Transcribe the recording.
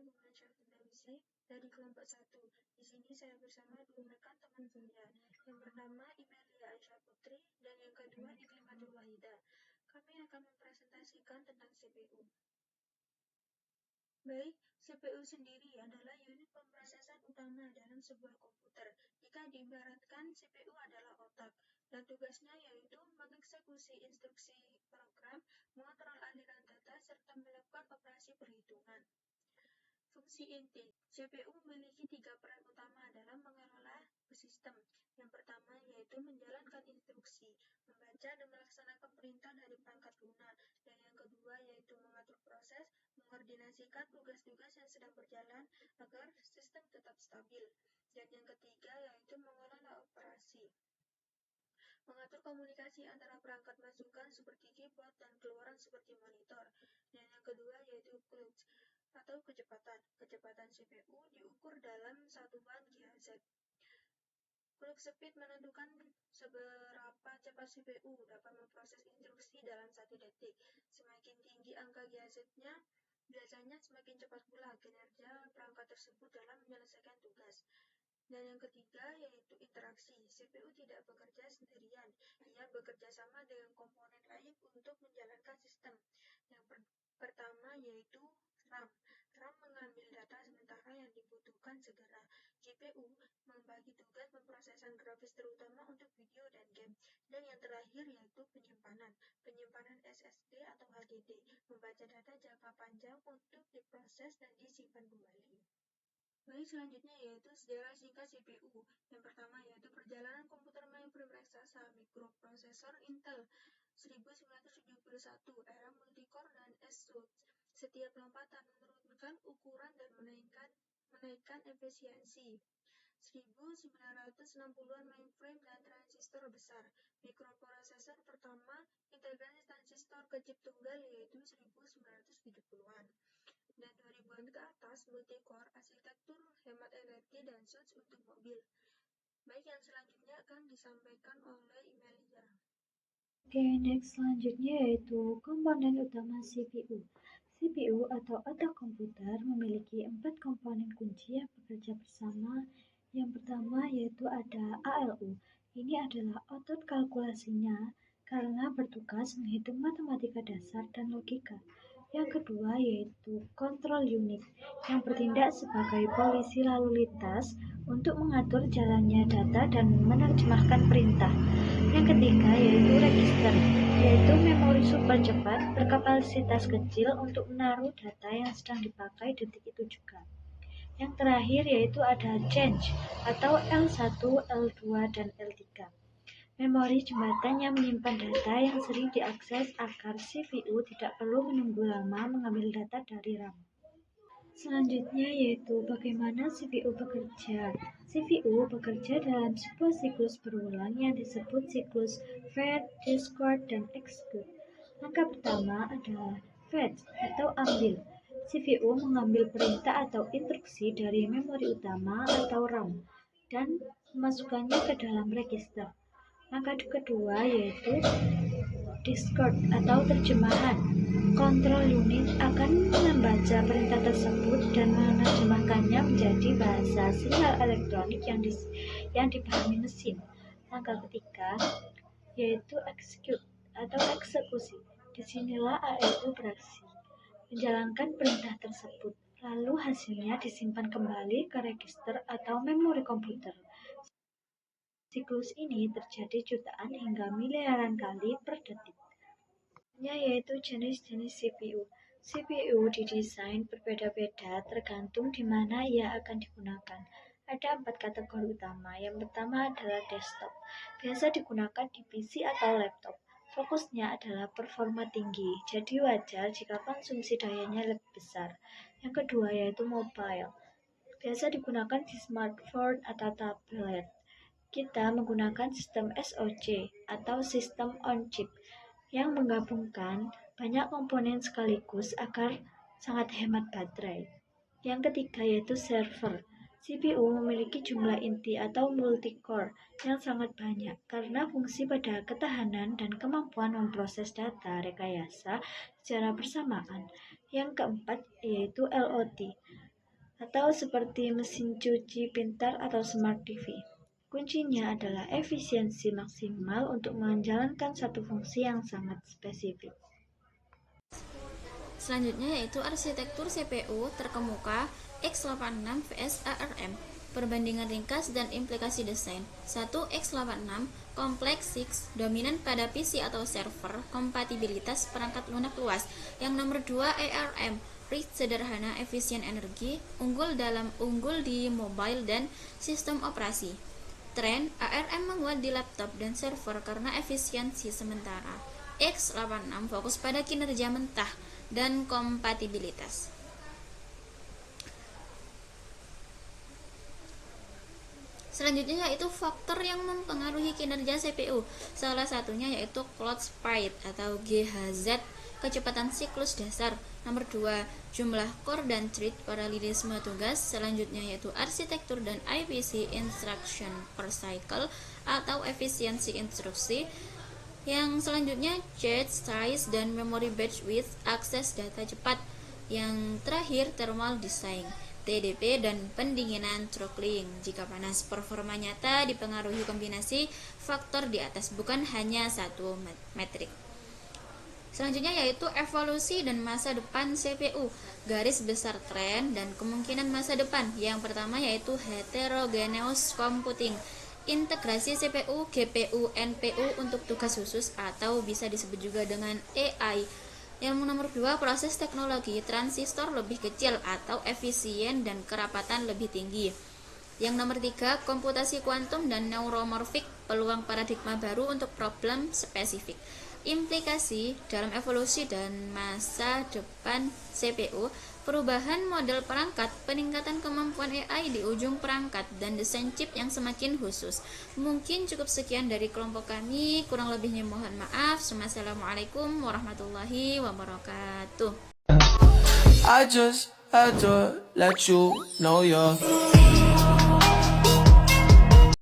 hubungan Syafrin Darusi dari kelompok 1. Di sini saya bersama dua rekan teman saya. Yang pertama Imelia Aisyah Putri dan yang kedua Iklimatul Wahida. Kami akan mempresentasikan tentang CPU. Baik, CPU sendiri adalah unit pemrosesan utama dalam sebuah komputer. Jika diibaratkan, CPU adalah otak, dan tugasnya yaitu mengeksekusi instruksi program, mengontrol aliran data, serta melakukan operasi perhitungan. Fungsi inti CPU memiliki 3 peran utama dalam mengelola sistem. Yang pertama yaitu menjalankan instruksi, membaca dan melaksanakan perintah dari perangkat lunak, dan yang kedua yaitu mengatur proses, mengkoordinasikan tugas-tugas yang sedang berjalan agar sistem tetap stabil, dan yang ketiga yaitu mengelola operasi, mengatur komunikasi antara perangkat masukan seperti keyboard dan keluaran seperti monitor, dan yang kedua yaitu clock atau kecepatan. Kecepatan CPU diukur dalam satuan GHz. Clock speed menentukan seberapa cepat CPU dapat memproses instruksi dalam 1 detik. Semakin tinggi angka GHz-nya, biasanya semakin cepat pula kinerja perangkat tersebut dalam menyelesaikan tugas. Dan yang ketiga yaitu interaksi. CPU tidak bekerja sendirian, ia bekerja sama dengan komponen lain untuk menjalankan sistem. Yang pertama yaitu RAM. RAM mengambil data sementara yang dibutuhkan segera. GPU membagi tugas pemrosesan grafis terutama untuk video dan game. Dan yang terakhir yaitu penyimpanan. Penyimpanan SSD atau HDD membaca data jangka panjang untuk diproses dan disimpan kembali. Baik, selanjutnya yaitu sejarah singkat CPU. Yang pertama yaitu perjalanan komputer mainframe raksasa mikroprosesor Intel 1971, era multicore dan SOC. Setiap lompatan menurunkan ukuran dan menaikkan efisiensi. 1960-an mainframe dan transistor besar. Mikroprosesor pertama integrasi transistor ke chip tunggal yaitu 1970-an. Dan 2000-an ke atas multicore, arsitektur hemat energi dan switch untuk mobil. Baik, yang selanjutnya akan disampaikan oleh Imelia. Oke, next selanjutnya yaitu komponen utama CPU. CPU atau otak komputer memiliki 4 komponen kunci yang bekerja bersama. Yang pertama yaitu ada ALU. Ini adalah otot kalkulasinya karena bertugas menghitung matematika dasar dan logika. Yang kedua yaitu kontrol unit yang bertindak sebagai polisi lalu lintas untuk mengatur jalannya data dan menerjemahkan perintah. Yang ketiga yaitu register, yaitu memori super cepat berkapasitas kecil untuk menaruh data yang sedang dipakai detik itu juga. Yang terakhir yaitu ada change atau L1, L2, dan L3. Memori jembatan yang menyimpan data yang sering diakses agar CPU tidak perlu menunggu lama mengambil data dari RAM. Selanjutnya yaitu bagaimana CPU bekerja. CPU bekerja dalam sebuah siklus berulang yang disebut siklus fetch, discard, dan execute. Langkah pertama adalah fetch atau ambil. CPU mengambil perintah atau instruksi dari memori utama atau RAM dan memasukkannya ke dalam register. Langkah kedua yaitu discard atau terjemahan. Kontrol unit akan membaca perintah tersebut dan menerjemahkannya menjadi bahasa sinyal elektronik yang dipahami mesin. Langkah ketiga yaitu execute atau eksekusi. Disinilah ALU beraksi menjalankan perintah tersebut, lalu hasilnya disimpan kembali ke register atau memori komputer. Siklus ini terjadi jutaan hingga miliaran kali per detik. Yaitu jenis-jenis CPU. CPU didesain berbeda-beda tergantung di mana ia akan digunakan. Ada 4 kategori utama. Yang pertama adalah desktop. Biasa digunakan di PC atau laptop. Fokusnya adalah performa tinggi, jadi wajar jika konsumsi dayanya lebih besar. Yang kedua yaitu mobile. Biasa digunakan di smartphone atau tablet. Kita menggunakan sistem SoC atau sistem on chip yang menggabungkan banyak komponen sekaligus agar sangat hemat baterai. Yang ketiga yaitu server. CPU memiliki jumlah inti atau multi-core yang sangat banyak karena fungsi pada ketahanan dan kemampuan memproses data rekayasa secara bersamaan. Yang keempat yaitu LOT. atau seperti mesin cuci pintar atau smart TV. Kuncinya adalah efisiensi maksimal untuk menjalankan satu fungsi yang sangat spesifik. Selanjutnya yaitu arsitektur CPU terkemuka x86 vs ARM. Perbandingan ringkas dan implikasi desain. 1. x86 Complex 6 dominan pada PC atau server, kompatibilitas perangkat lunak luas. Yang nomor 2 ARM rich, sederhana, efisien energi, unggul di mobile dan sistem operasi. Tren ARM menguat di laptop dan server karena efisiensi sementara. x86 fokus pada kinerja mentah dan kompatibilitas. Selanjutnya yaitu faktor yang mempengaruhi kinerja CPU. Salah satunya yaitu clock speed atau GHz, kecepatan siklus dasar. Nomor 2, jumlah core dan thread, paralelisme tugas. Selanjutnya yaitu arsitektur dan IPC, instruction per cycle atau efisiensi instruksi. Yang selanjutnya cache size dan memory bandwidth, akses data cepat. Yang terakhir thermal design, TDP dan pendinginan throttling. Jika panas, performa nyata dipengaruhi kombinasi faktor di atas, bukan hanya satu metrik. Selanjutnya yaitu evolusi dan masa depan CPU, garis besar tren dan kemungkinan masa depan. Yang pertama yaitu heterogeneous computing, integrasi CPU, GPU, NPU untuk tugas khusus atau bisa disebut juga dengan AI. Yang nomor 2, proses teknologi, transistor lebih kecil atau efisien dan kerapatan lebih tinggi. Yang nomor 3, komputasi kuantum dan neuromorfik, peluang paradigma baru untuk problem spesifik. Implikasi dalam evolusi dan masa depan CPU, perubahan model perangkat, peningkatan kemampuan AI di ujung perangkat, dan desain chip yang semakin khusus. Mungkin cukup sekian dari kelompok kami, kurang lebihnya mohon maaf. Wassalamualaikum warahmatullahi wabarakatuh. I just had to let you know you're